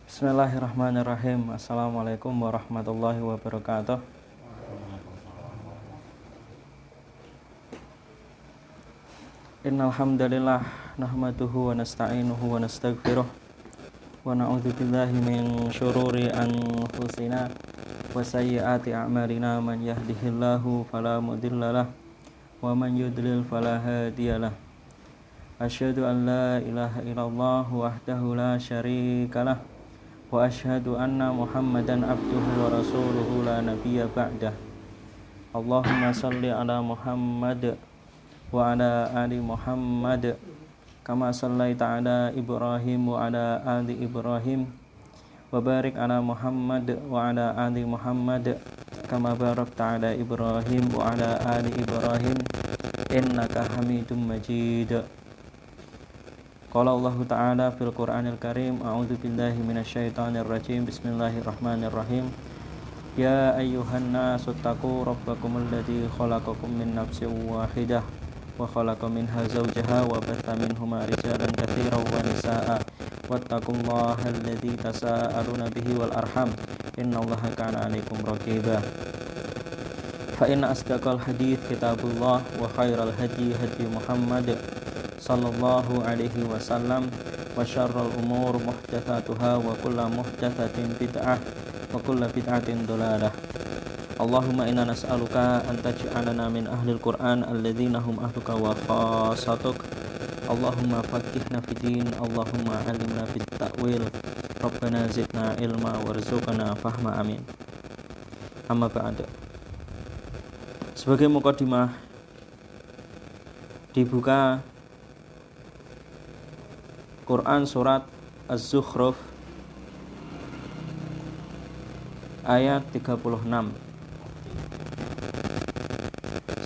Bismillahirrahmanirrahim. Assalamualaikum warahmatullahi wabarakatuh. Innal hamdalillah nahmaduhu wa nasta'inuhu wa nastaghfiruh wa na'udzu billahi min syururi anfusina wa sayyiati a'malina. Man yahdihillahu fala mudhillalah wa man yudlil fala hadiyalah. Asyhadu an la ilaha illallah wahdahu la syarikalah wa asyhadu anna Muhammadan abduhu wa rasuluhu la nabiyya ba'dah. Allahumma salli ala Muhammad wa ala ali Muhammad kama sallaita ala Ibrahim wa ala ali Ibrahim wa barik ala Muhammad wa ala ali Muhammad kama barakta ala Ibrahim wa ala ali Ibrahim innaka Hamidum Majid. Qala Allah Ta'ala fil Qur'anil Karim, a'udzu billahi minasyaitonir rajim. Bismillahirrahmanirrahim. Ya ayyuhan nasu taqu rabbakumul ladzi khalaqakum min nafsin wahidah wa khalaqa minha zawjaha wa batha minhuma rijalan katsiran wa nisaa'a wattaqullaha alladzi tasaaluna bihi wal arham innallaha kana 'alaikum raqiba. Fa inna asdaqal hadits kitabullah wa khairal hadi hadi Muhammad sallallahu alaihi wasallam wa syarrul umur muhdatsatuha wa kullu muhdatsatin bid'ah wa kullu bid'atin dhalalah. Allahumma inna nas'aluka an taj'alana min ahlil Qur'an alladzina hum ahluka wa khassatuk. Allahumma faqihna fid din, Allahumma 'allimna fit ta'wil. Rabbana zidna ilma warzuqna fahma, amin. Amma ba'da. Sebagai mukadimah, dibuka Quran surat Az-Zukhruf ayat 36.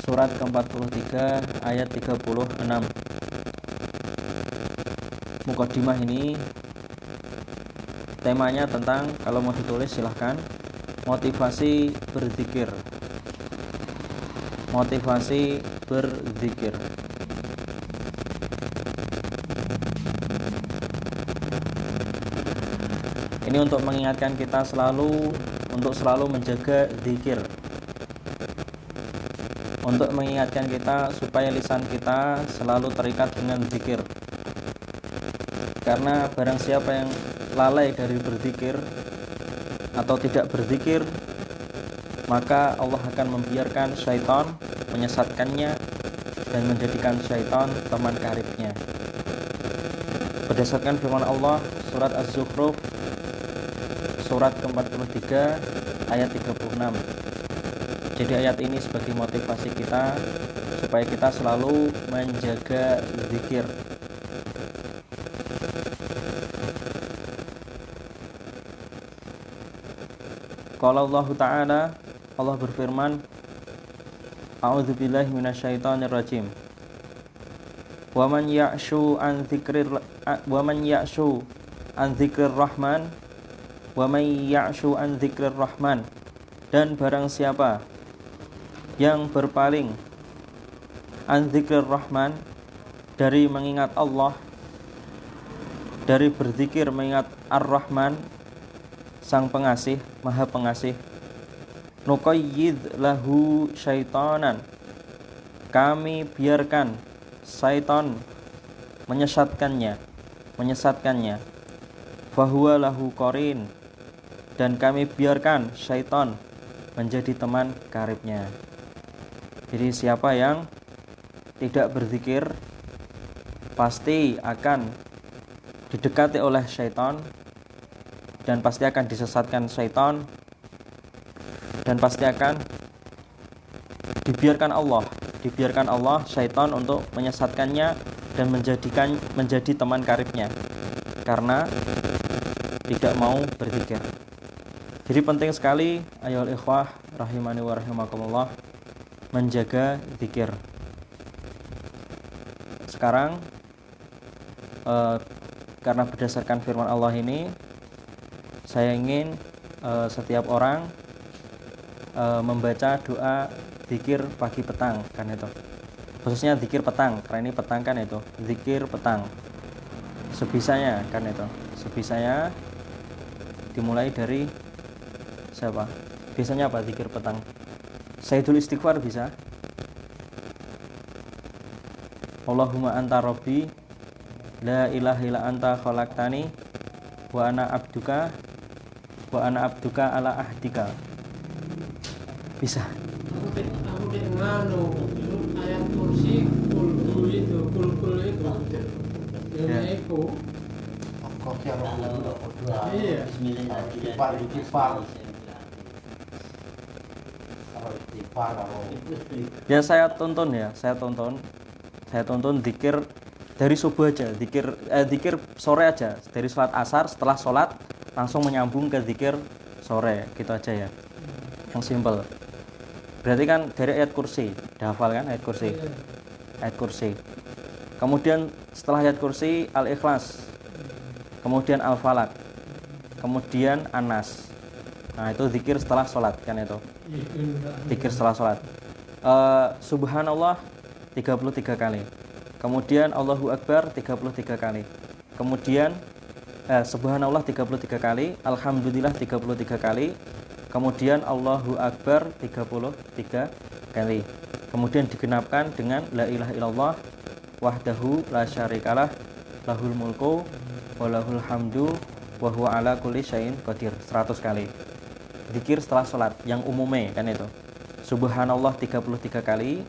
Surat ke-43 ayat 36. Mukadimah ini temanya tentang, kalau mau ditulis silahkan, motivasi berzikir. Motivasi berzikir. Ini untuk mengingatkan kita untuk selalu menjaga zikir. Untuk mengingatkan kita supaya lisan kita selalu terikat dengan zikir. Karena barang siapa yang lalai dari berzikir atau tidak berzikir, maka Allah akan membiarkan syaitan menyesatkannya dan menjadikan syaitan teman karibnya. Berdasarkan firman Allah surat Az-Zukhruf surat ke-43 ayat 36. Jadi ayat ini sebagai motivasi kita supaya kita selalu menjaga zikir. Qala Allah Ta'ala, Allah berfirman, a'udzu billahi minasyaitonir rajim. Wa man ya'shu an dzikrir rahman wa may ya'shu an dzikrir rahman, dan barang siapa yang berpaling an dzikrir rahman, dari mengingat Allah, dari berzikir mengingat Ar-Rahman, Sang Pengasih, Maha Pengasih, nuqayyid lahu syaitanan, kami biarkan syaitan menyesatkannya, fahuwa lahu qarin, dan kami biarkan syaitan menjadi teman karibnya. Jadi siapa yang tidak berzikir pasti akan didekati oleh syaitan, dan pasti akan disesatkan syaitan, dan pasti akan dibiarkan Allah syaitan untuk menyesatkannya dan menjadi teman karibnya karena tidak mau berzikir. Jadi penting sekali ayoul ikhwah rahimani wa rahimakumullah menjaga zikir. Sekarang karena berdasarkan firman Allah ini, saya ingin setiap orang membaca doa zikir pagi petang, kan itu. Khususnya zikir petang, karena ini petang kan itu. Zikir petang. Sebisanya kan itu. Sebisanya dimulai dari siapa? Biasanya apa zikir petang? Sayyidul istighfar bisa. Allahumma anta rabbi la ilaha illa anta khalaqtani wa ana abduka ala ahdika. Bisa. Aku nganu ayat kursi kul itu. Ya. Itu. Iya. Ya saya tonton zikir dari subuh aja, zikir sore aja, dari sholat asar, setelah sholat langsung menyambung ke zikir sore, gitu aja ya, yang simple. Berarti kan dari ayat kursi, dihafal kan ayat kursi. Kemudian setelah ayat kursi al-ikhlas, kemudian al-falak, kemudian anas. Nah itu zikir setelah sholat kan itu, zikir setelah sholat. Subhanallah 33 kali, kemudian Allahu Akbar 33 kali, kemudian Subhanallah 33 kali, Alhamdulillah 33 kali, kemudian Allahu Akbar 33 kali, kemudian digenapkan dengan la ilaha illallah wahdahu la syarikalah lahul mulku wa lahul hamdu wa huwa ala kulli syai'in qadir 100 kali. Zikir setelah sholat yang umumnya kan itu. Subhanallah 33 kali,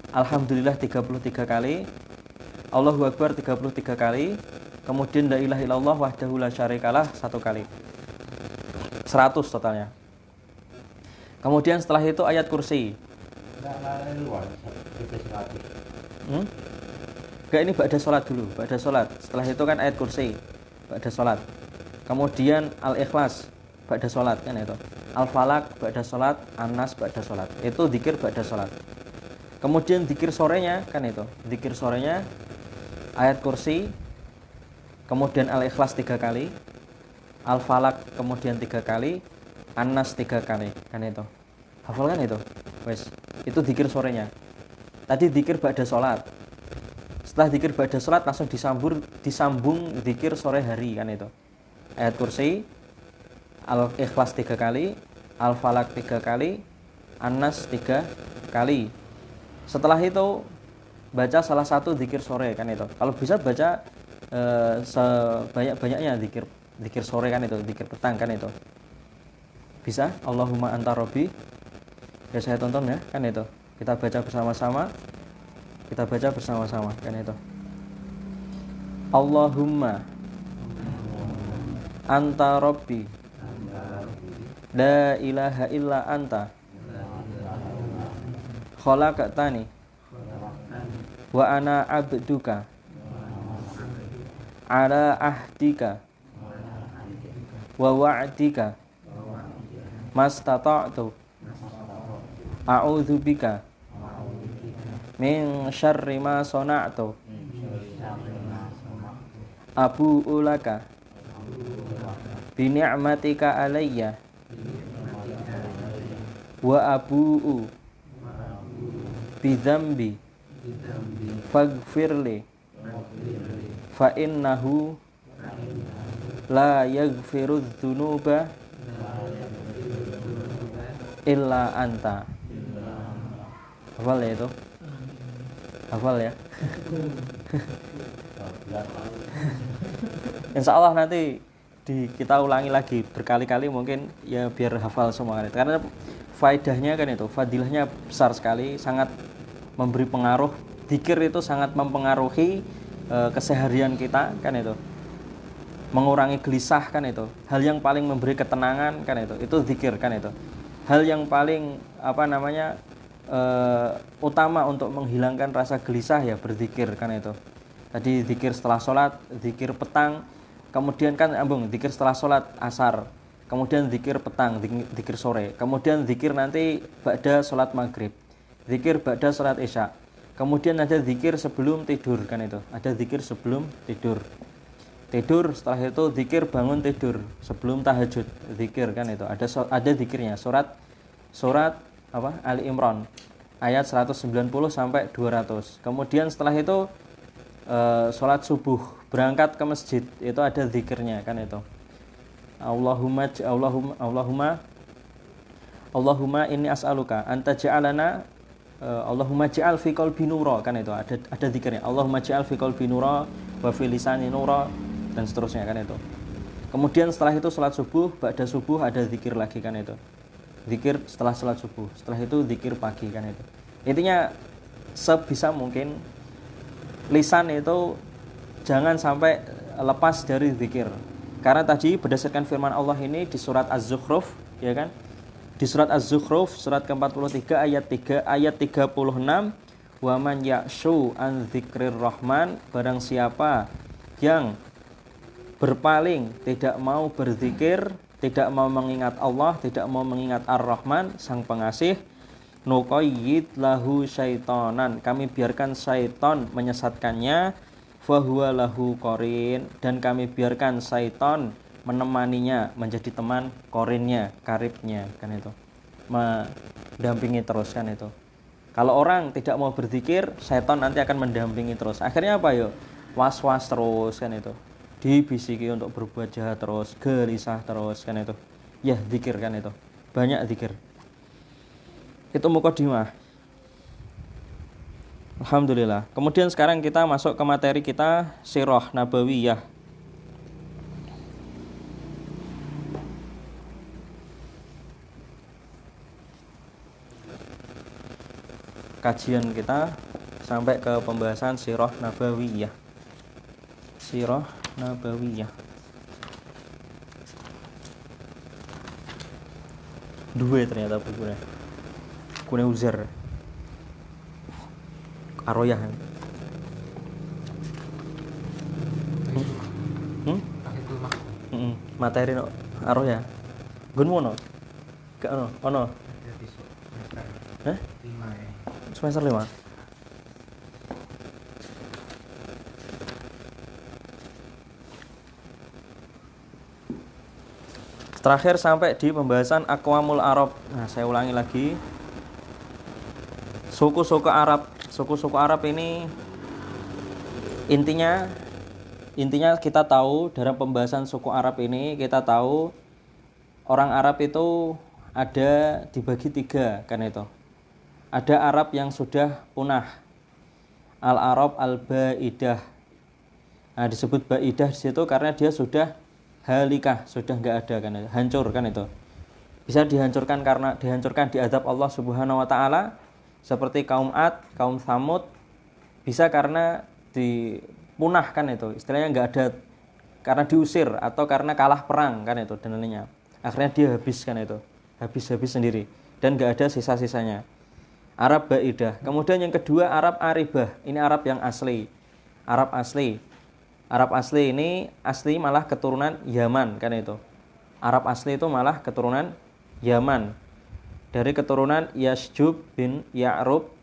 Alhamdulillah 33 kali, Allahu Akbar 33 kali, kemudian la ilaha illallah wahdahu la syarikalah 1 kali. 100 totalnya. Kemudian setelah itu ayat kursi. Enggak, ini ba'da sholat dulu, ba'da sholat. Setelah itu kan ayat kursi, ba'da sholat. Kemudian al-ikhlas, ba'da sholat kan itu. Al-falak, ba'da sholat. Anas, ba'da sholat. Itu zikir ba'da sholat. Kemudian zikir sorenya kan itu. Zikir sorenya ayat kursi, kemudian al-ikhlas 3 kali, al-falak kemudian 3 kali, anas 3 kali kan itu. Hafal kan itu? Wes, itu zikir sorenya. Tadi zikir ba'da sholat. Setelah zikir ba'da sholat langsung disambung zikir sore hari kan itu. Ayat kursi, al-ikhlas 3 kali, al-falak 3 kali, anas 3 kali. Setelah itu baca salah satu zikir sore kan itu. Kalau bisa baca sebanyak-banyaknya zikir sore kan itu, zikir petang kan itu. Bisa, Allahumma anta rabbi. Ya saya tonton ya kan itu. Kita baca bersama-sama. Kan itu. Allahumma anta rabbi la ilaha illa anta khalaqtani wa ana abduka ala ahdika wa wa'dika mastata'tu a'udzu bika min syarri ma sana'tu abu'u laka bi ni'matika alayya wa abu'u bi dzambi faghfirli fa innahu la yaghfiru dzunuba illa anta. Hafal ya itu? Hafal ya? Insya Allah nanti kita ulangi lagi berkali-kali mungkin ya biar hafal semua kan. Karena faedahnya kan itu, fadilahnya besar sekali, sangat memberi pengaruh. Zikir itu sangat mempengaruhi keseharian kita kan itu. Mengurangi gelisah kan itu. Hal yang paling memberi ketenangan kan itu zikir kan itu. Hal yang paling utama untuk menghilangkan rasa gelisah ya berzikir kan itu. Tadi zikir setelah sholat, zikir petang, kemudian kan zikir setelah sholat asar, kemudian zikir petang, zikir sore, kemudian zikir nanti ba'da sholat maghrib, zikir ba'da sholat isya, kemudian ada zikir sebelum tidur kan itu. Ada zikir sebelum tidur, setelah itu zikir bangun tidur sebelum tahajud, zikir kan itu. Ada zikirnya surat Ali Imran ayat 190 sampai 200. Kemudian setelah itu sholat subuh, berangkat ke masjid, itu ada zikirnya kan itu. Allahumma inni as'aluka anta ja'alana Allahumma ja'al fi qalbi nura, kan itu ada zikirnya. Allahumma ja'al fi qalbi nura wa fi lisani nura, dan seterusnya, kan itu. Kemudian setelah itu salat subuh, ba'da subuh ada zikir lagi, kan itu. Zikir setelah salat subuh. Setelah itu zikir pagi, kan itu. Intinya sebisa mungkin lisan itu jangan sampai lepas dari zikir. Karena tadi berdasarkan firman Allah ini di surat Az-Zukhruf, ya kan? Di surat Az-Zukhruf surat ke-43 ayat 3 ayat 36, wa man ya'shu an dzikrir rahman, barang siapa yang berpaling, tidak mau berzikir, tidak mau mengingat Allah, tidak mau mengingat Ar-Rahman, Sang Pengasih, nuqayyid lahu syaitanan, kami biarkan syaitan menyesatkannya, fahuwa lahu qarin, dan kami biarkan syaitan menemaninya, menjadi teman korinnya, karibnya, kan itu, mendampingi terus, kan itu. Kalau orang tidak mau berzikir, syaitan nanti akan mendampingi terus. Akhirnya apa yuk? Was-was terus, kan itu. Dibisiki untuk berbuat jahat terus, gelisah terus, kan itu. Ya, zikir, kan itu. Banyak zikir. Itu mukadimah. Alhamdulillah. Kemudian sekarang kita masuk ke materi kita, Sirah Nabawiyah. Kajian kita sampai ke pembahasan Sirah Nabawiyah. Sirah Nabawiyah. Dua ternyata bukunya. Bukunya Uzar. Aroyah. Materi no Aroyah. Gun mono. Gak ono. Ono. Hah? Semester 5. Terakhir sampai di pembahasan Aqwamul Arab. Nah, saya ulangi lagi. Suku-suku Arab. Suku-suku Arab ini intinya kita tahu dalam pembahasan suku Arab ini, kita tahu orang Arab itu ada dibagi 3, kan itu. Ada Arab yang sudah punah, Al-Arab Al-Ba'idah. Nah, disebut Ba'idah di situ karena dia sudah halikah, sudah enggak ada, kan itu, hancur, kan itu. Bisa dihancurkan karena dihancurkan di azab Allah Subhanahu wa taala, seperti kaum Ad, kaum Tsamud. Bisa karena dipunahkan, itu istilahnya enggak ada, karena diusir atau karena kalah perang, kan itu, dan lainnya. Akhirnya dia habis, kan itu, habis sendiri dan enggak ada sisa-sisanya. Arab Ba'idah. Kemudian yang kedua Arab Aribah. Ini Arab yang asli. Arab asli. Arab asli ini asli malah keturunan Yaman, kan itu. Arab asli itu malah keturunan Yaman. Dari keturunan Yasjub bin Ya'rub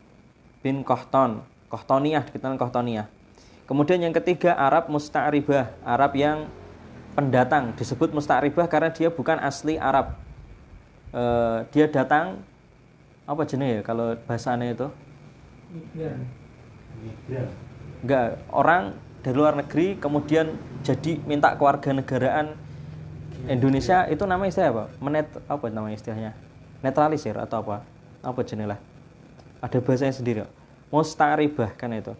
bin Qahtan. Qahtaniyah, dikenal Qahtaniyah. Kemudian yang ketiga Arab Musta'ribah. Arab yang pendatang. Disebut Musta'ribah karena dia bukan asli Arab. Dia datang, apa jenis ya kalau bahasanya itu? Enggak, orang dari luar negeri kemudian jadi minta kewarganegaraan Indonesia, itu namanya istilah apa? Apa namanya istilahnya? Netralisir atau apa? Apa jenis lah? Ada bahasanya sendiri. Musta'ribah, kan itu.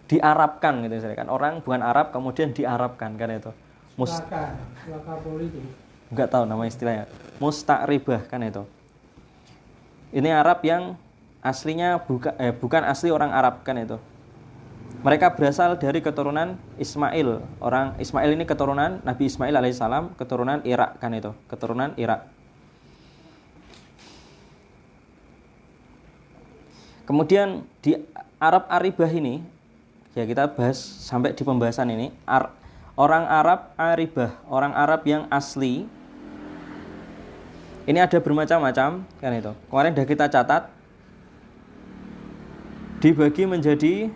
Diarabkan gitu misalnya, kan. Orang bukan Arab kemudian diarabkan, kan itu. Selaka politik. Enggak tahu nama istilahnya. Musta'ribah, kan itu. Ini Arab yang aslinya bukan asli orang Arab, kan itu. Mereka berasal dari keturunan Ismail. Orang Ismail ini keturunan Nabi Ismail alaihissalam, keturunan Irak, kan itu, keturunan Irak. Kemudian di Arab Aribah ini, ya kita bahas sampai di pembahasan ini, orang Arab Aribah, orang Arab yang asli. Ini ada bermacam-macam, kan itu. Kemarin sudah kita catat, dibagi menjadi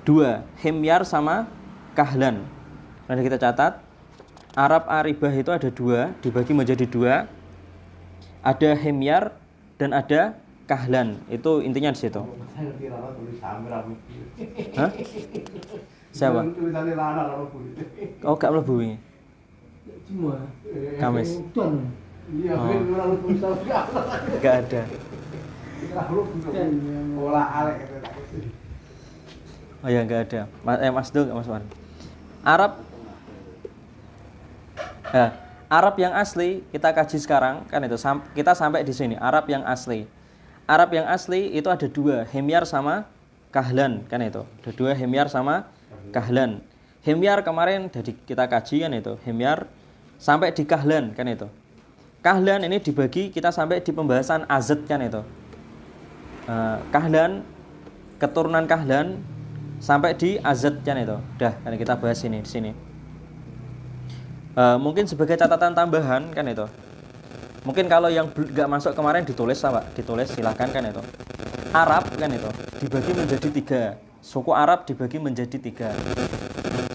2, himyar sama kahlan. Sudah kita catat, Arab Aribah itu ada 2, dibagi menjadi 2. Ada himyar dan ada kahlan. Itu intinya di situ. Hah? Siapa? Oh, gak mlebu ini. Cuma Kamis. Ton. Iya, Oh. orang bisa Enggak ada. Dan olah alek itu. Oh ya enggak ada. Mas Do enggak Mas Wan. Arab Arab yang asli kita kaji sekarang kan itu kita sampai di sini Arab yang asli. Arab yang asli itu ada dua, hemyar sama kahlan kan itu. Ada dua, hemyar sama kahlan. Hemyar kemarin jadi kita kaji kan itu, hemyar sampai di kahlan kan itu. Kahlan ini dibagi kita sampai di pembahasan azad kan itu. Kahlan, keturunan kahlan sampai di azad kan itu. Udah kan kita bahas ini di sini. Mungkin sebagai catatan tambahan kan itu. Mungkin kalau yang nggak masuk kemarin ditulis silahkan kan itu. Arab kan itu dibagi menjadi 3. Suku Arab dibagi menjadi 3.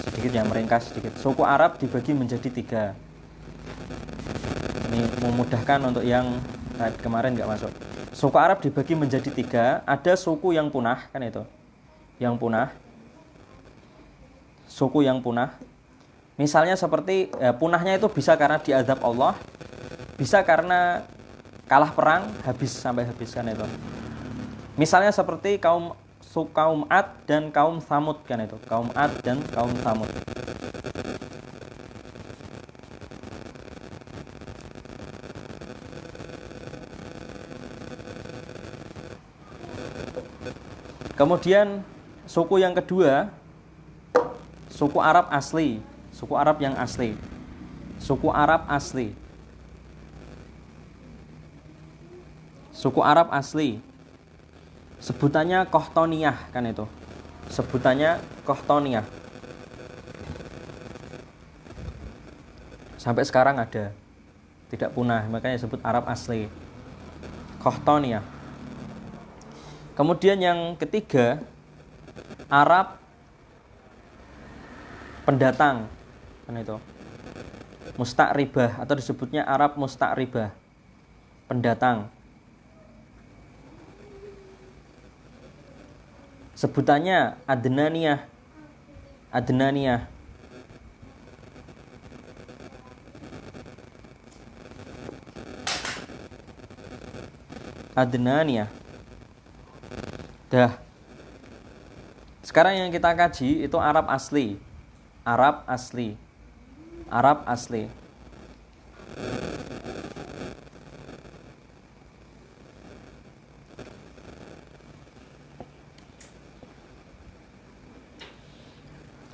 Sedikit ya meringkas sedikit. Suku Arab dibagi menjadi 3. Ini memudahkan untuk yang kemarin nggak masuk. Suku Arab dibagi menjadi 3. Ada suku yang punah kan itu. Yang punah. Suku yang punah. Misalnya seperti punahnya itu bisa karena diazab Allah. Bisa karena kalah perang sampai habis kan itu. Misalnya seperti kaum Ad dan kaum Tsamud kan itu. Kaum Ad dan kaum Tsamud. Kemudian suku yang kedua, suku Arab asli, suku Arab yang asli. Suku Arab asli. Suku Arab asli sebutannya Qohtoniyah kan itu. Sebutannya Qohtoniyah. Sampai sekarang ada. Tidak punah, makanya disebut Arab asli. Qohtoniyah. Kemudian yang ketiga, Arab pendatang kan itu. Musta'ribah atau disebutnya Arab musta'ribah. Pendatang. Sebutannya Adnaniyah. Adnaniyah. Adnaniyah. Dah. Sekarang yang kita kaji itu Arab asli. Arab asli. Arab asli.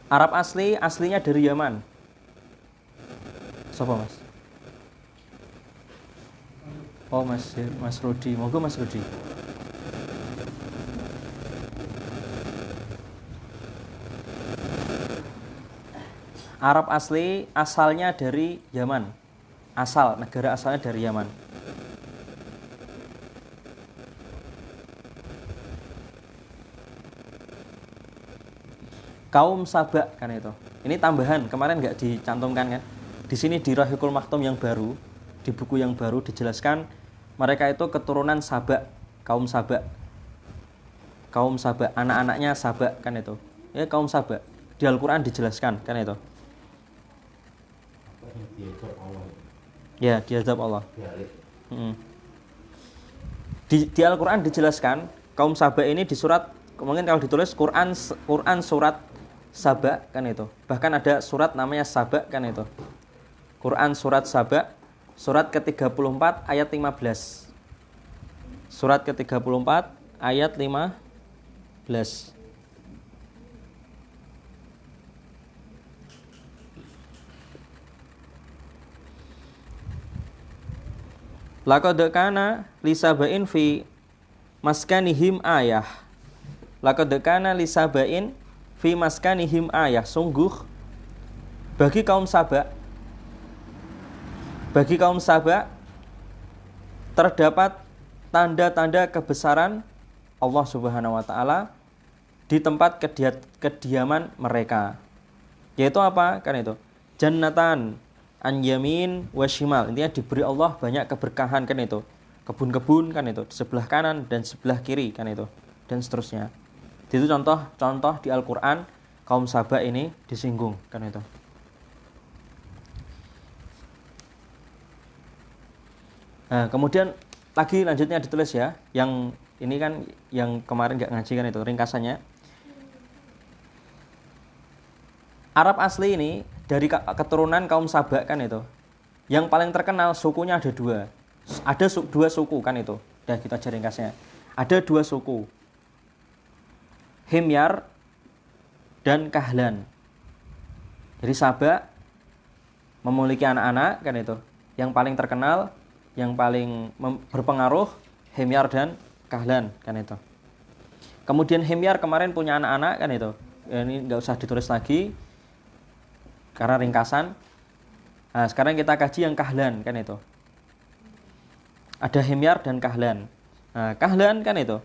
Arab asli aslinya dari Yaman. Siapa Mas? Oh Mas Rudi. Monggo Mas Rudi. Arab asli asalnya dari Yaman. Negara asalnya dari Yaman. Kaum Saba kan itu. Ini tambahan, kemarin nggak dicantumkan kan. Di sini di Rahiqul Maktum yang baru, di buku yang baru dijelaskan mereka itu keturunan Saba, kaum Saba. Kaum Saba, anak-anaknya Saba kan itu. Ya kaum Saba. Di Al-Qur'an dijelaskan kan itu. Ya, diazab Allah. Di Al-Qur'an dijelaskan kaum Saba ini di surat, mungkin kalau ditulis Quran surat Saba kan itu. Bahkan ada surat namanya Saba kan itu. Quran surat Saba, surat ke-34 ayat 15. Surat ke-34 ayat 15. Laqad kana li sabain fi maskanihim ayah. Laqad kana li sabain fi maskanihim ayah. Sungguh bagi kaum Saba terdapat tanda-tanda kebesaran Allah Subhanahu wa taala di tempat kediaman mereka. Yaitu apa? Kan itu. Jannatan an yamin wa shimal. Intinya diberi Allah banyak keberkahan kan itu. Kebun-kebun kan itu di sebelah kanan dan sebelah kiri kan itu, dan seterusnya. Itu contoh di Al-Qur'an kaum Saba ini disinggung kan itu. Nah, kemudian lagi lanjutnya ditulis ya, yang ini kan yang kemarin nggak ngaji kan itu ringkasannya. Arab asli ini dari keturunan kaum Sabak kan itu. Yang paling terkenal sukunya ada dua. Ada dua suku kan itu. Udah kita aja ringkasnya. Ada dua suku. Himyar dan Kahlan. Jadi Sabak memiliki anak-anak kan itu. Yang paling terkenal, yang paling berpengaruh Himyar dan Kahlan kan itu. Kemudian Himyar kemarin punya anak-anak kan itu. Ini nggak usah ditulis lagi karena ringkasan. Nah, sekarang kita kaji yang Kahlan kan itu. Ada Himyar dan Kahlan. Nah, Kahlan kan itu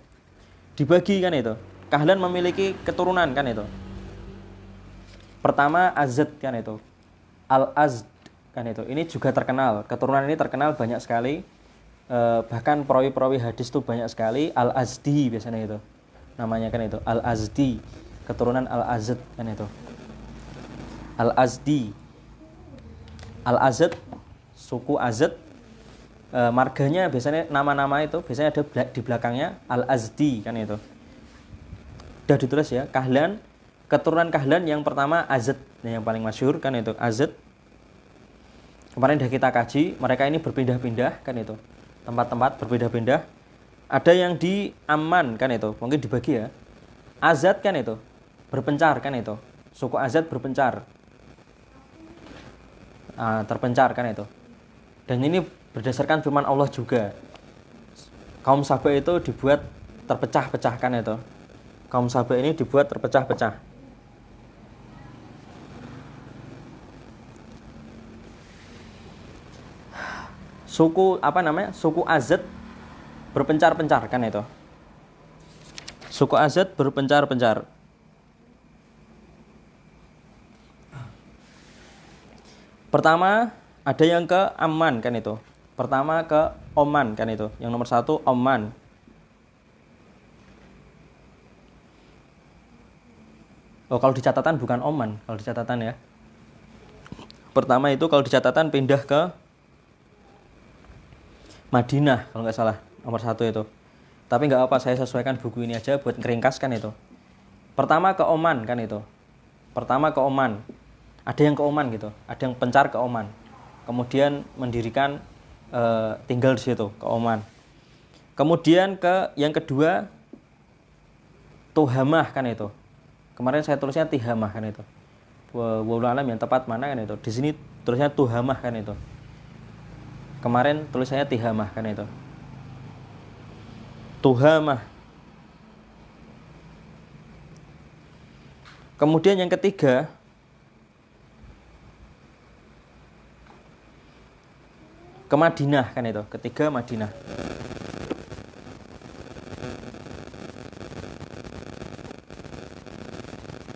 dibagi kan itu. Kahlan memiliki keturunan kan itu. Pertama Azd kan itu. Al-Azd kan itu. Ini juga terkenal. Keturunan ini terkenal banyak sekali. Bahkan perawi-perawi hadis itu banyak sekali. Al-Azdi biasanya itu. Namanya kan itu. Al-Azdi. Keturunan Al-Azd kan itu. Al-Azdi. Al-Azd, suku Azd. Marganya biasanya nama-nama itu biasanya ada di belakangnya Al-Azdi kan itu. Sudah ditulis ya, Kahlan, keturunan Kahlan yang pertama Azd, yang paling masyhur kan itu Azd. Kemarin sudah kita kaji, mereka ini berpindah-pindah kan itu. Tempat-tempat berpindah-pindah. Ada yang di Amman kan itu, mungkin dibagi ya. Azad kan itu, berpencar kan itu. Suku Azad berpencar. Terpencar kan itu. Dan ini berdasarkan firman Allah juga. Kaum Sabak itu dibuat terpecah-pecah kan itu. Kaum Sabak ini dibuat terpecah-pecah. Suku Suku Azad berpencar-pencar kan itu. Suku Azad berpencar-pencar. Pertama ada yang ke Amman kan itu. Pertama ke Oman kan itu. Yang nomor 1 Oman. Oh, kalau di catatan bukan Oman, kalau di catatan ya. Pertama itu kalau di catatan pindah ke Madinah kalau nggak salah, nomor 1 itu. Tapi nggak apa, saya sesuaikan buku ini aja buat ngeringkas kan itu. Pertama ke Oman kan itu. Pertama ke Oman. Ada yang ke Oman gitu, ada yang pencar ke Oman. Kemudian mendirikan tinggal di situ ke Oman. Kemudian ke yang kedua Tuhamah kan itu. Kemarin saya tulisnya Tihamah kan itu. Wallahu alam yang tepat mana kan itu. Di sini tulisnya Tuhamah kan itu. Kemarin tulisannya Tihamah kan itu. Tuhamah. Kemudian yang ketiga ke Madinah kan itu. Ketiga Madinah.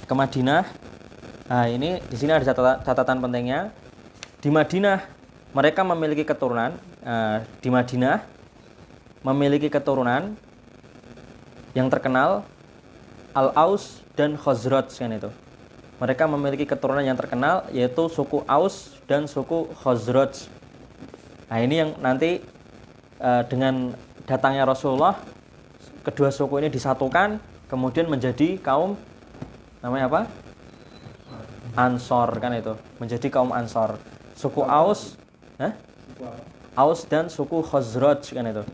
Ke Madinah. Nah, ini di sini ada catatan pentingnya. Di Madinah mereka memiliki keturunan. Di Madinah memiliki keturunan yang terkenal Al-Aus dan Khazraj kan itu. Mereka memiliki keturunan yang terkenal yaitu suku Aus dan suku Khazraj. Nah, ini yang nanti dengan datangnya Rasulullah, kedua suku ini disatukan kemudian menjadi kaum namanya apa? Ansor kan itu. Menjadi kaum Ansor. Suku Aus, Aus dan suku Khazraj kan itu.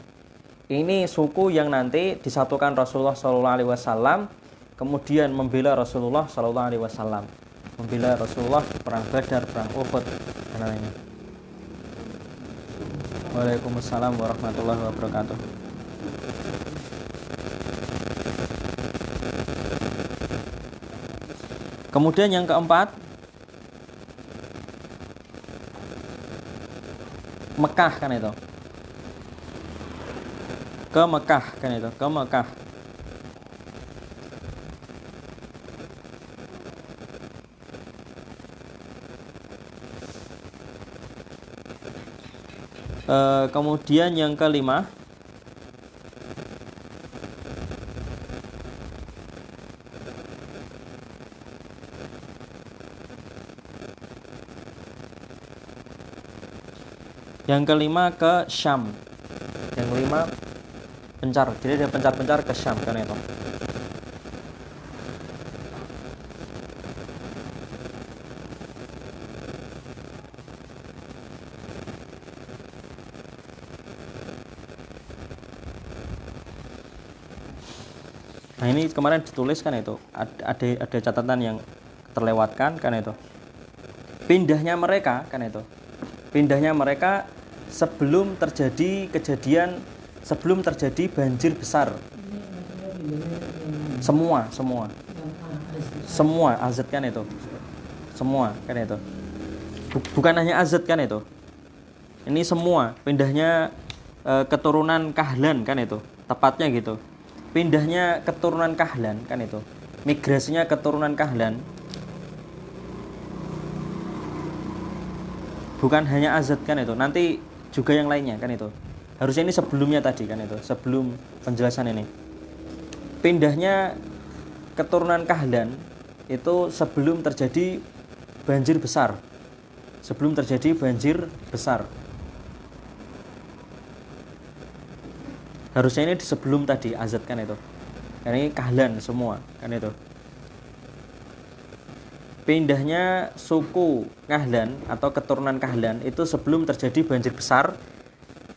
Ini suku yang nanti disatukan Rasulullah SAW, kemudian membela Rasulullah SAW, membela Rasulullah perang Badar, perang Uhud, dan lainnya. Waalaikumsalam warahmatullahi wabarakatuh. Kemudian yang keempat, Mekah kan itu. Ke Mekah kan itu, ke Mekah. Kemudian yang kelima, Yang kelima ke Syam. Yang kelima pencar. Jadi ada pencar-pencar ke Syam kan itu. Nah ini kemarin ditulis kan itu, ada catatan yang terlewatkan kan itu. Pindahnya mereka kan itu. Pindahnya mereka sebelum terjadi banjir besar. Semua azad kan itu. Semua kan itu. Bukan hanya azad kan itu. Ini semua pindahnya keturunan Kahlan kan itu. Tepatnya gitu. Pindahnya keturunan Kahlan kan itu. Migrasinya keturunan Kahlan. Bukan hanya azad kan itu. Nanti juga yang lainnya kan itu. Harusnya ini sebelumnya tadi kan itu. Sebelum penjelasan ini. Pindahnya keturunan Kahlan itu sebelum terjadi banjir besar. Sebelum terjadi banjir besar. Harusnya ini di sebelum tadi azad kan itu. Ini Kahlan semua kan itu. Pindahnya suku Kahlan atau keturunan Kahlan itu sebelum terjadi banjir besar.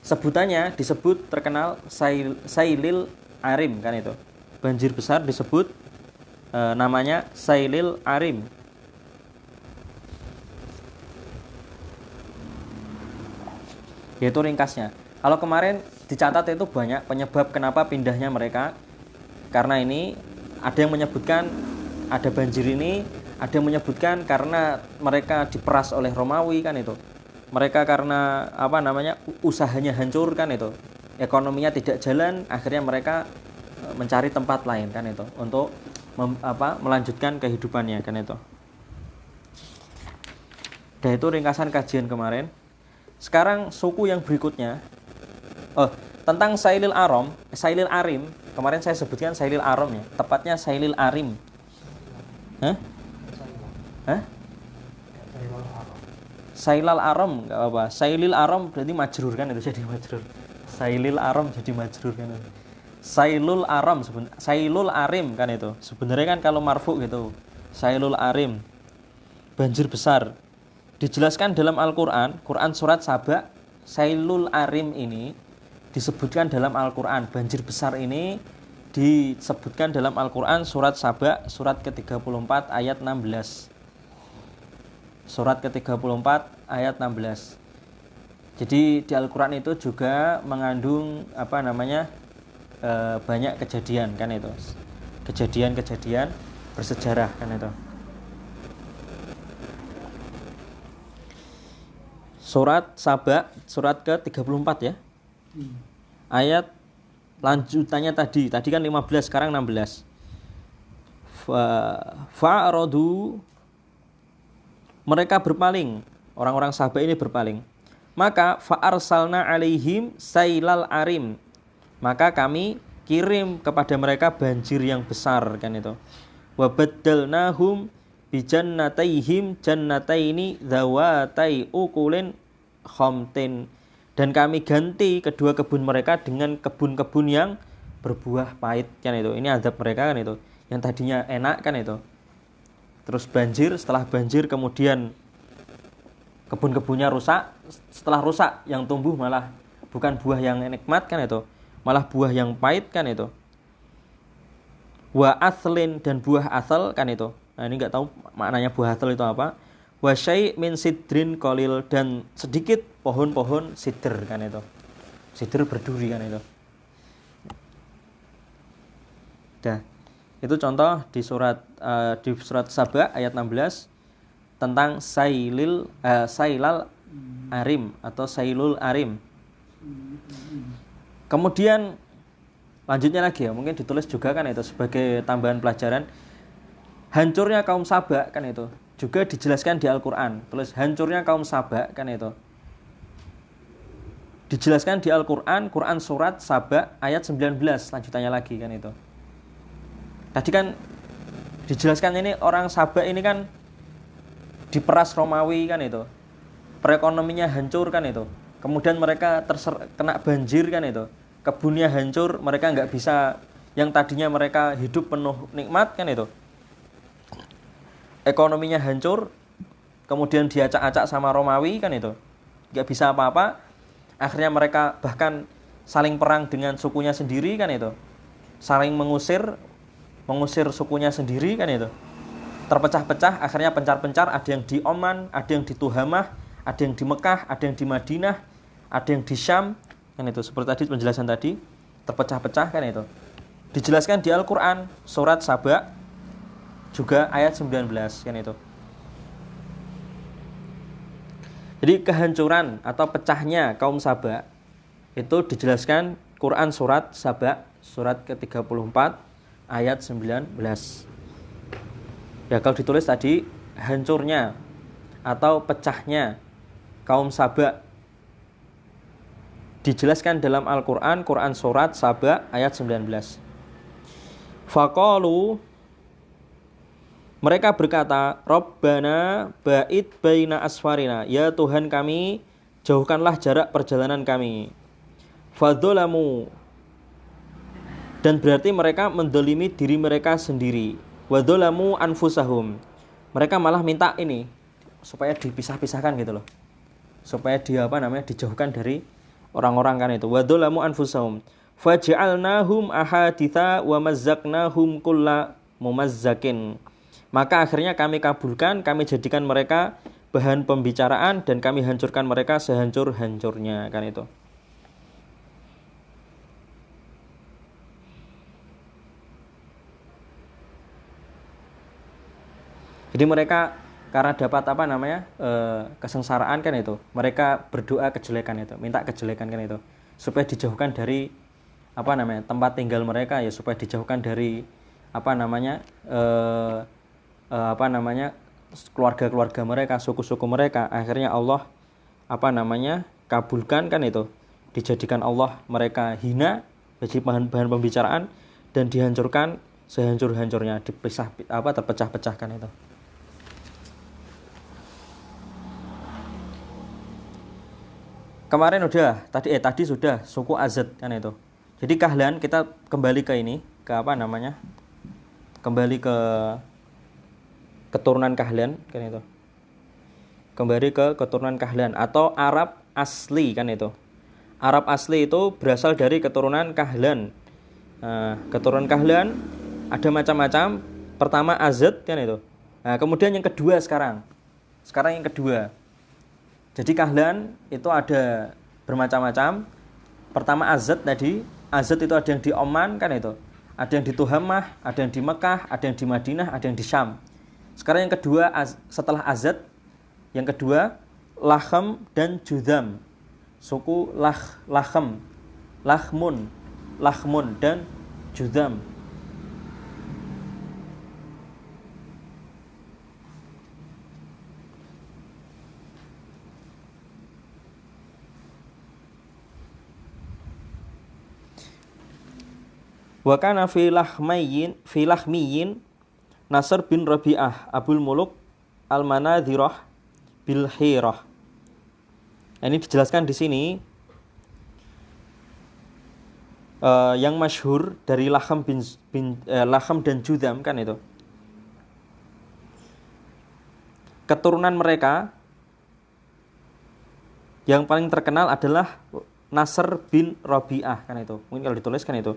Sebutannya disebut terkenal Sailil Arim kan itu. Banjir besar disebut namanya Sailil Arim. Yaitu ringkasnya. Kalau kemarin dicatat itu banyak penyebab kenapa pindahnya mereka. Karena ini ada yang menyebutkan ada banjir ini, ada yang menyebutkan karena mereka diperas oleh Romawi kan itu. Mereka karena usahanya hancur kan itu. Ekonominya tidak jalan, akhirnya mereka mencari tempat lain kan itu untuk melanjutkan kehidupannya kan itu. Dan itu ringkasan kajian kemarin. Sekarang suku yang berikutnya. Tentang Sailil Arim. Kemarin saya sebutkan Sailil Aram ya. Tepatnya Sailil Arim. Hah? Sailal Aram enggak apa. Sailil Aram berarti majrur kan itu jadi majrur. Sailil Aram jadi majrur kan itu. Sailul Arim kan itu. Sebenarnya kan kalau marfu gitu. Sailul Arim. Banjir besar. Dijelaskan dalam Al-Qur'an, Quran surat Saba, Sailul Arim ini disebutkan dalam Al-Quran. Banjir besar ini disebutkan dalam Al-Quran surat Saba, surat ke-34 ayat 16. Surat ke-34 ayat 16. Jadi di Al-Quran itu juga mengandung banyak kejadian kan itu. Kejadian-kejadian bersejarah kan itu. Surat Saba, surat ke-34 ya. Ayat lanjutannya tadi kan 15, sekarang 16. Fa'aradu, mereka berpaling, orang-orang Sabah ini berpaling. Maka fa'arsalna alaihim sailal arim, maka kami kirim kepada mereka banjir yang besar kan itu. Wa baddalnahum bijannataihim jannataini dzawatai ukulin khamtin, dan kami ganti kedua kebun mereka dengan kebun-kebun yang berbuah pahit kan itu. Ini azab mereka kan itu. Yang tadinya enak kan itu. Terus banjir, setelah banjir kemudian kebun-kebunnya rusak. Setelah rusak yang tumbuh malah bukan buah yang nikmat kan itu. Malah buah yang pahit kan itu. Wa aslin, dan buah asal kan itu. Nah ini enggak tahu maknanya buah asal itu apa. Wa syai' min sidrin qalil, dan sedikit pohon-pohon sidr kan itu. Sidr berduri kan itu. Dah. Itu contoh di surat Saba ayat 16 tentang Sailal Arim atau Sailul Arim. Kemudian lanjutnya lagi ya, mungkin ditulis juga kan itu sebagai tambahan pelajaran. Hancurnya kaum Saba kan itu juga dijelaskan di Al-Quran. Tulis hancurnya kaum Saba kan itu dijelaskan di Al-Quran, Quran surat Saba ayat 19, lanjutannya lagi kan itu. Tadi kan dijelaskan ini orang Saba ini kan diperas Romawi kan itu. Perekonominya hancur kan itu. kemudian mereka kena banjir kan itu, kebunnya hancur, mereka nggak bisa, yang tadinya mereka hidup penuh nikmat kan itu, ekonominya hancur, kemudian diacak-acak sama Romawi kan itu, nggak bisa apa-apa, akhirnya mereka bahkan saling perang dengan sukunya sendiri kan itu, saling mengusir sukunya sendiri kan itu, terpecah-pecah, akhirnya pencar-pencar, ada yang di Oman, ada yang di Tuhamah, ada yang di Mekah, ada yang di Madinah, ada yang di Syam kan itu, seperti tadi penjelasan tadi, terpecah-pecah kan itu. Dijelaskan di Al-Qur'an surat Saba juga ayat 19 kan itu. Jadi kehancuran atau pecahnya kaum Saba itu dijelaskan Quran surat Saba surat ke-34 ayat 19. Ya kalau ditulis tadi hancurnya atau pecahnya kaum Saba dijelaskan dalam Al-Qur'an, Quran surat Saba ayat 19. Faqalu, mereka berkata, Rabbana ba'id baina asfarina, ya Tuhan kami, jauhkanlah jarak perjalanan kami. Fadzalamu, dan berarti mereka mendolimi diri mereka sendiri. Wadzalamu anfusahum, mereka malah minta ini supaya dipisah-pisahkan gitu loh, supaya dijauhkan dari orang-orang kan itu. Wadzalamu anfusahum faj'alnahum ahaditha wa mazzaqnahum kulla mumazzakin, maka akhirnya kami kabulkan, kami jadikan mereka bahan pembicaraan dan kami hancurkan mereka sehancur-hancurnya kan itu. Jadi mereka karena dapat kesengsaraan kan itu, mereka berdoa kejelekan itu, minta kejelekan kan itu, supaya dijauhkan dari tempat tinggal mereka, ya supaya dijauhkan dari keluarga-keluarga mereka, suku-suku mereka. Akhirnya Allah kabulkan kan itu, dijadikan Allah mereka hina, jadi bahan pembicaraan dan dihancurkan sehancur-hancurnya, terpecah-pecahkan itu. Kemarin tadi sudah suku Azad kan itu. Jadi Kahlan, kita kembali ke ini, kembali ke keturunan Kahlan kan itu. Kembali ke keturunan Kahlan atau Arab asli kan itu. Arab asli itu berasal dari keturunan Kahlan. Nah, keturunan Kahlan ada macam-macam. Pertama Azad kan itu. Nah, kemudian yang kedua sekarang yang kedua. Jadi Kahlan itu ada bermacam-macam. Pertama Azad tadi. Azad itu ada yang di Oman kan itu. Ada yang di Tuhamah, ada yang di Mekah, ada yang di Madinah, ada yang di Syam. Sekarang yang kedua setelah Azad, yang kedua Lahm dan Judham. Suku Lahm, Lahmun dan Judham. Wa kana fi lahmiyin Nasr bin Rabi'ah Abul Muluk Al-Manadhirah bil Hirah. Ini dijelaskan di sini yang masyhur dari Lahm dan Judham kan itu. Keturunan mereka yang paling terkenal adalah Nasr bin Rabi'ah kan itu. Mungkin kalau dituliskan itu.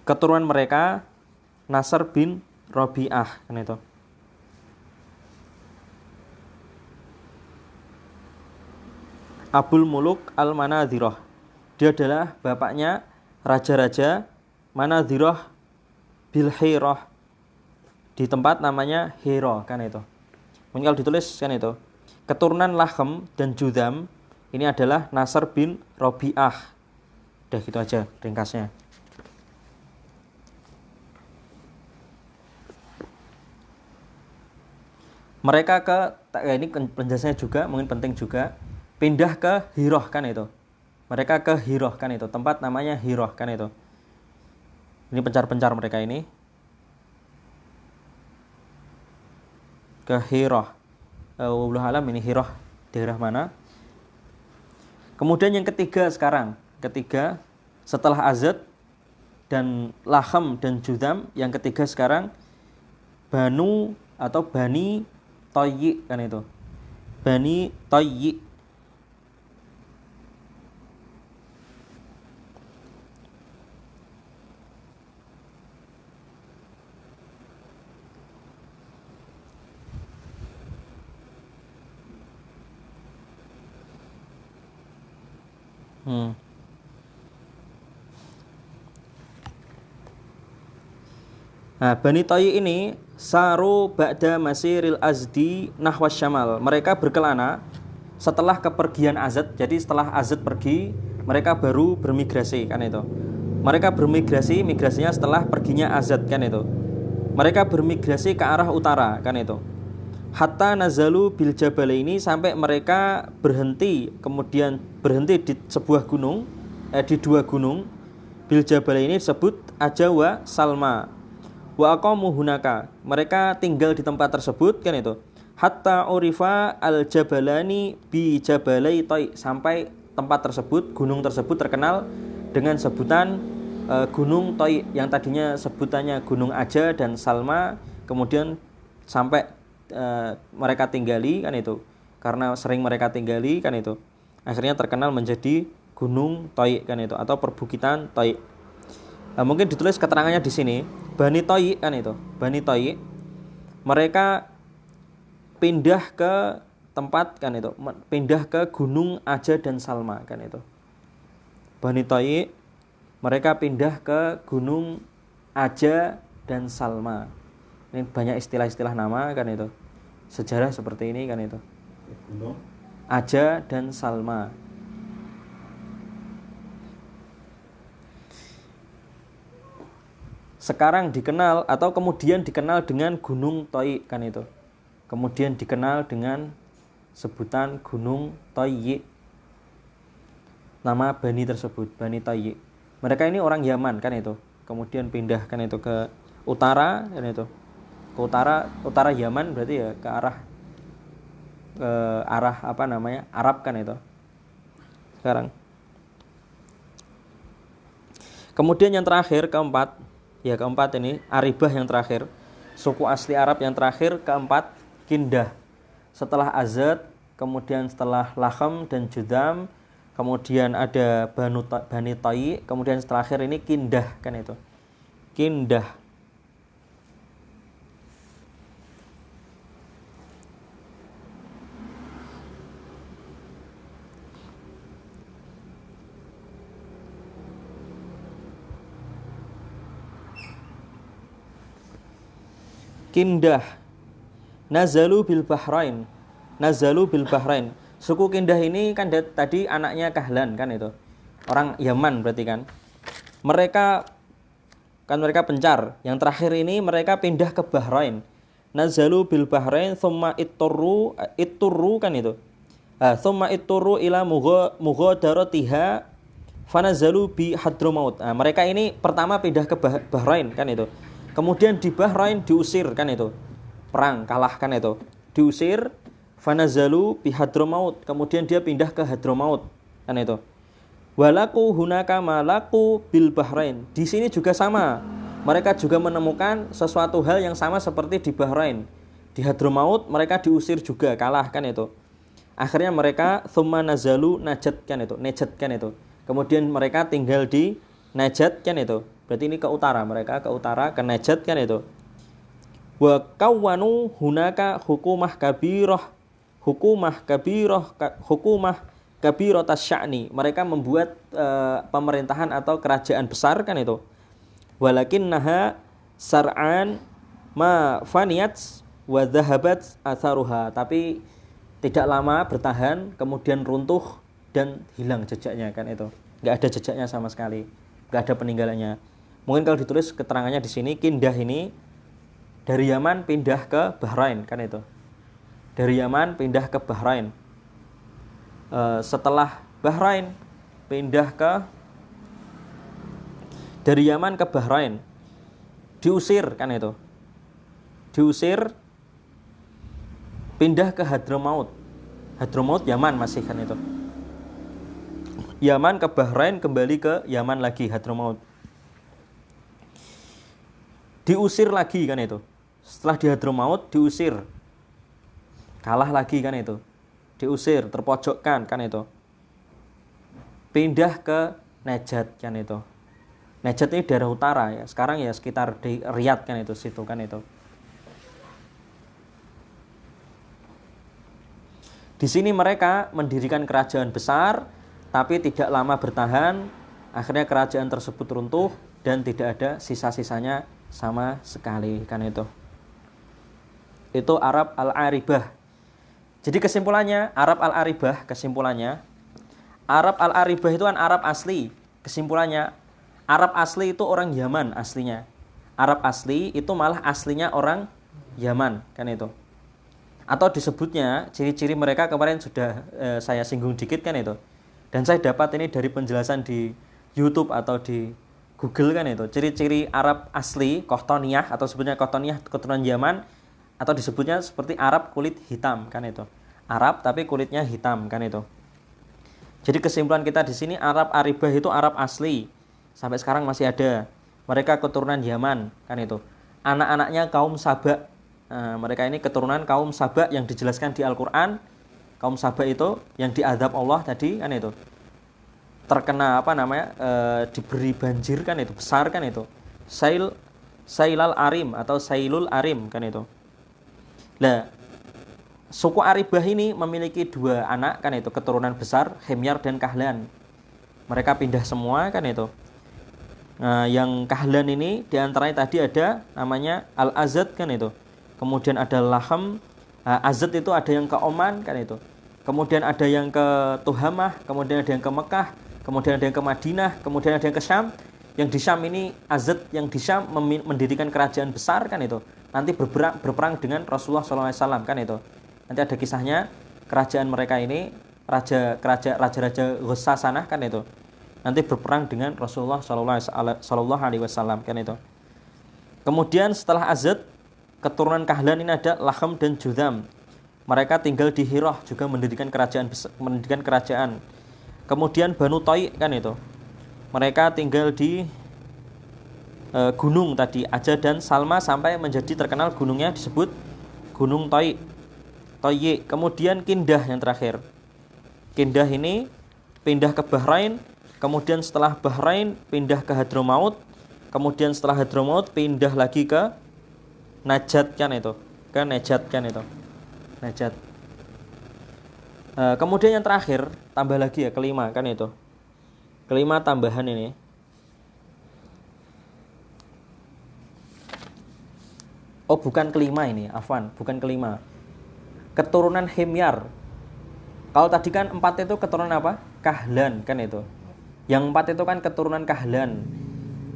Keturunan mereka Nasr bin Rabi'ah kan itu. Abul Muluk Al-Manadhirah. Dia adalah bapaknya raja-raja Manadhirah bil Hirah. Di tempat namanya Hira kan itu. Mungkin kalau ditulis kan itu. Keturunan Lahm dan Judham ini adalah Nasr bin Rabi'ah. Udah gitu aja ringkasnya. Mereka ini penjelasannya juga mungkin penting juga, pindah ke Hirah kan itu. Mereka ke Hirah kan itu, tempat namanya Hirah kan itu. Ini pencar-pencar mereka ini ke Hirah. Wallahu alam ini Hirah daerah mana. Kemudian yang ketiga sekarang, setelah azad dan laham dan judam, yang ketiga sekarang banu atau bani toyi kan itu. Bani toyi. Nah, Bani Toyi ini saru ba'da masiril azdi nahwas syamal. Mereka berkelana setelah kepergian Azad. Jadi setelah Azad pergi, mereka baru bermigrasi kan itu. Mereka bermigrasi, migrasinya setelah perginya Azad kan itu. Mereka bermigrasi ke arah utara kan itu. Hatta nazalu bil jabalaini, sampai mereka berhenti, kemudian berhenti di sebuah gunung, di dua gunung. Bil jabalaini disebut Aja wa Salma. Wa aqamu hunaka, mereka tinggal di tempat tersebut kan itu. Hatta urifa al jabalani bi jabalai Toy, sampai tempat tersebut, gunung tersebut terkenal dengan sebutan gunung Toy, yang tadinya sebutannya gunung Aja dan Salma, kemudian sampai mereka tinggali kan itu, karena sering mereka tinggali kan itu, akhirnya terkenal menjadi gunung Toy kan itu, atau perbukitan Toy. Mungkin ditulis keterangannya di sini, Bani Toyi kan itu. Bani Toyi mereka pindah ke tempat kan itu, pindah ke gunung Aja dan Salma kan itu. Bani Toyi mereka pindah ke gunung Aja dan Salma. Ini banyak istilah-istilah nama kan itu. Sejarah seperti ini kan itu. Aja dan Salma. Sekarang dikenal atau kemudian dikenal dengan Gunung Toyi kan itu. Kemudian dikenal dengan sebutan Gunung Toyi. Nama Bani tersebut, Bani Toyi. Mereka ini orang Yaman kan itu. Kemudian pindah kan itu ke utara kan itu. Ke utara Yaman, berarti ya ke arah apa namanya, Arab kan itu. Sekarang. Kemudian yang terakhir, keempat ini Aribah yang terakhir, suku asli Arab yang terakhir, keempat Kindah. Setelah Azad, kemudian setelah Laham dan Judam, kemudian ada Bani Toyi, kemudian terakhir ini Kindah kan itu. Kindah. Kindah. Nazalu bil Bahrain. Suku Kindah ini kan tadi anaknya Kahlan kan itu. Orang Yaman berarti kan. Mereka pencar. Yang terakhir ini mereka pindah ke Bahrain. Nazalu bil Bahrain thumma itturru kan itu. Thumma itturru ila mughadaratiha fanazalu bi Hadramaut. Mereka ini pertama pindah ke Bahrain kan itu. Kemudian di Bahrain diusir kan itu. Perang, kalah kan itu. Diusir, fanazalu bi Hadramaut. Kemudian dia pindah ke Hadramaut kan itu. Walaku hunaka malaku bil Bahrain. Di sini juga sama. Mereka juga menemukan sesuatu hal yang sama seperti di Bahrain. Di Hadramaut mereka diusir juga, kalah kan itu. Akhirnya mereka thumma nazalu Najd kan itu. Kemudian mereka tinggal di Najd kan itu. Berarti ini ke utara, mereka ke utara, ke Najd kan itu. Wa kawwanu hunaka hukumah kabirah tasya'ni. Mereka membuat pemerintahan atau kerajaan besar kan itu. Walakinnaha sar'an ma faniyat wa dhahabat atharuha. Tapi tidak lama bertahan, kemudian runtuh dan hilang jejaknya kan itu. Enggak ada jejaknya sama sekali. Enggak ada peninggalannya. Mungkin kalau ditulis keterangannya di sini, Kindah ini dari Yaman pindah ke Bahrain kan itu. Dari Yaman pindah ke Bahrain. Setelah Bahrain pindah dari Yaman ke Bahrain, diusir kan itu. Diusir, pindah ke Hadramaut. Hadramaut Yaman masih kan itu. Yaman ke Bahrain, kembali ke Yaman lagi, Hadramaut. Diusir lagi kan itu. Setelah di Hadramaut diusir. Kalah lagi kan itu. Diusir, terpojokkan kan itu. Pindah ke Najd kan itu. Najd ini daerah utara ya. Sekarang ya sekitar di Riyadh kan itu, situ kan itu. Di sini mereka mendirikan kerajaan besar, tapi tidak lama bertahan. Akhirnya kerajaan tersebut runtuh dan tidak ada sisa-sisanya sama sekali kan itu. Itu Arab Al-Aribah. Jadi kesimpulannya, Arab Al-Aribah, Arab Al-Aribah itu kan Arab asli. Kesimpulannya, Arab asli itu orang Yaman aslinya. Arab asli itu malah aslinya orang Yaman kan itu. Atau disebutnya, ciri-ciri mereka kemarin sudah saya singgung dikit kan itu. Dan saya dapat ini dari penjelasan di YouTube atau di Google kan itu. Ciri-ciri Arab asli, Qahtaniyah atau sebutnya Qahtaniyah keturunan Yaman, atau disebutnya seperti Arab kulit hitam kan itu. Arab tapi kulitnya hitam kan itu. Jadi kesimpulan kita di sini, Arab Aribah itu Arab asli. Sampai sekarang masih ada. Mereka keturunan Yaman kan itu. Anak-anaknya kaum Saba. Mereka ini keturunan kaum Saba yang dijelaskan di Al-Quran. Kaum Saba itu yang diadab Allah tadi kan itu. Terkena diberi banjir kan itu, besar kan itu. Sailal Arim atau Sailul Arim kan itu. Nah, suku Aribah ini memiliki 2 anak kan itu, keturunan besar, Himyar dan Kahlan. Mereka pindah semua kan itu. Yang Kahlan ini diantaranya tadi ada namanya Al-Azad kan itu. Kemudian ada Laham. Azad itu ada yang ke Oman kan itu. Kemudian ada yang ke Tuhamah, kemudian ada yang ke Mekah, kemudian ada yang ke Madinah, kemudian ada yang ke Syam. Yang di Syam ini, Azad yang di Syam mendirikan kerajaan besar kan itu. Nanti berperang dengan Rasulullah SAW kan itu. Nanti ada kisahnya, kerajaan mereka ini raja-raja Ghassanah kan itu. Nanti berperang dengan Rasulullah SAW kan itu. Kemudian setelah Azad, keturunan Kahlan ini ada Laham dan Judham. Mereka tinggal di Hirah, juga mendirikan kerajaan. Kemudian Banu Toy kan itu. Mereka tinggal di gunung tadi, Aja dan Salma, sampai menjadi terkenal gunungnya disebut Gunung Toy. Kemudian Kindah yang terakhir. Kindah ini pindah ke Bahrain, kemudian setelah Bahrain pindah ke Hadramaut, kemudian setelah Hadramaut pindah lagi ke Najd kan itu. Najd. Kemudian yang terakhir, tambah lagi ya, kelima kan itu. Kelima tambahan ini. Oh, bukan kelima ini, afwan, bukan kelima. Keturunan Himyar. Kalau tadi kan 4 itu keturunan apa? Kahlan kan itu. Yang 4 itu kan keturunan Kahlan.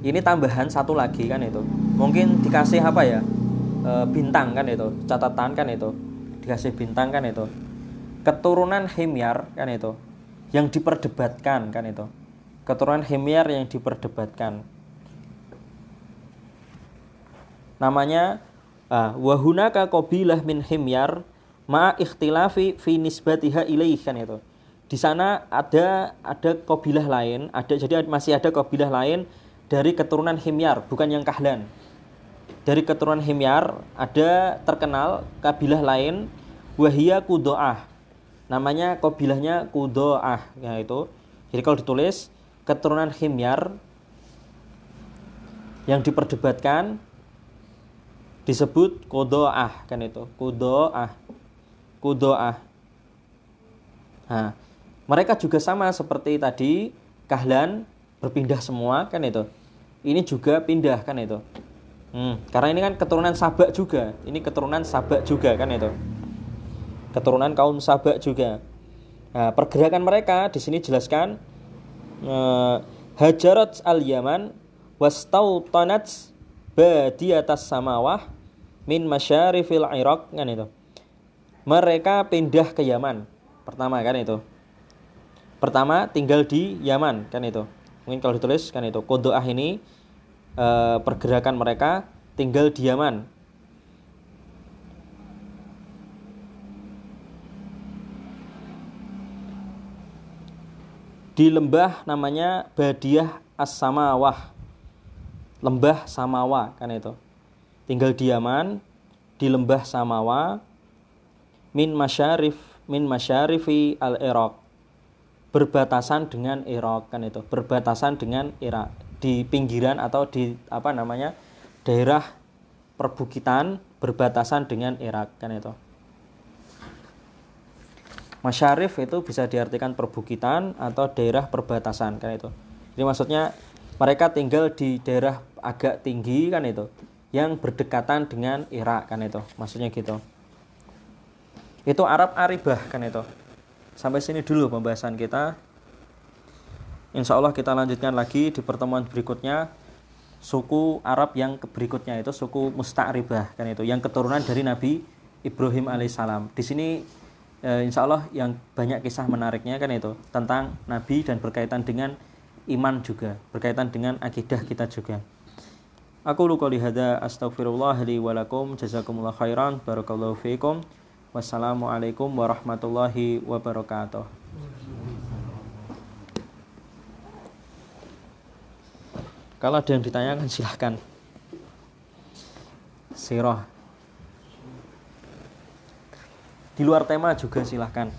Ini tambahan 1 lagi kan itu. Mungkin dikasih apa ya? Bintang kan itu, catatan kan itu. Dikasih bintang kan itu. Keturunan Himyar kan itu. Yang diperdebatkan kan itu. Keturunan Himyar yang diperdebatkan. Namanya wa hunaka qabilah min Himyar ma ikhtilafi fi nisbatiha ilaih kan itu. Di sana ada kabilah lain, jadi masih ada kabilah lain dari keturunan Himyar, bukan yang Kahlan. Dari keturunan Himyar ada terkenal kabilah lain, wahia Qudoah. Namanya kabilahnya Qudoah ya itu. Jadi kalau ditulis keturunan Himyar yang diperdebatkan disebut Qudoah kan itu. Qudoah. Nah, mereka juga sama seperti tadi, Kahlan berpindah semua kan itu. Ini juga pindah kan itu. Karena ini kan keturunan Sabak juga. Ini keturunan Sabak juga kan itu. Keturunan kaum Sabak juga. Nah, pergerakan mereka di sini jelaskan hajarat al-Yaman wastautanat badiyatas samawah min masyarifil Iraq kan itu. Mereka pindah ke Yaman. Pertama kan itu. Pertama tinggal di Yaman kan itu. Mungkin kalau ditulis kan itu. Qudoah ini pergerakan mereka tinggal di Yaman. Di lembah namanya Badiah As-Samawah. Lembah Samawa kan itu. Tinggal di Yaman di lembah Samawa min masyarifi al-Iraq. Berbatasan dengan Irak kan itu. Berbatasan dengan Irak. Di pinggiran atau di daerah perbukitan berbatasan dengan Irak kan itu. Masyarif itu bisa diartikan perbukitan atau daerah perbatasan kan itu. Jadi maksudnya mereka tinggal di daerah agak tinggi kan itu, yang berdekatan dengan Irak kan itu. Maksudnya gitu. Itu Arab Aribah kan itu. Sampai sini dulu pembahasan kita. Insya Allah kita lanjutkan lagi di pertemuan berikutnya. Suku Arab yang berikutnya itu suku Musta'ribah kan itu, yang keturunan dari Nabi Ibrahim alaihissalam. Di sini insya Allah yang banyak kisah menariknya kan itu tentang Nabi dan berkaitan dengan iman juga, berkaitan dengan akidah kita juga. Aku qouli hadza astaghfirullah li wa lakum jazakumullah khairan barakallahu fiikum. Wassalamualaikum warahmatullahi wabarakatuh. Kalau ada yang ditanyakan silahkan. Sirah. Di luar tema juga silahkan.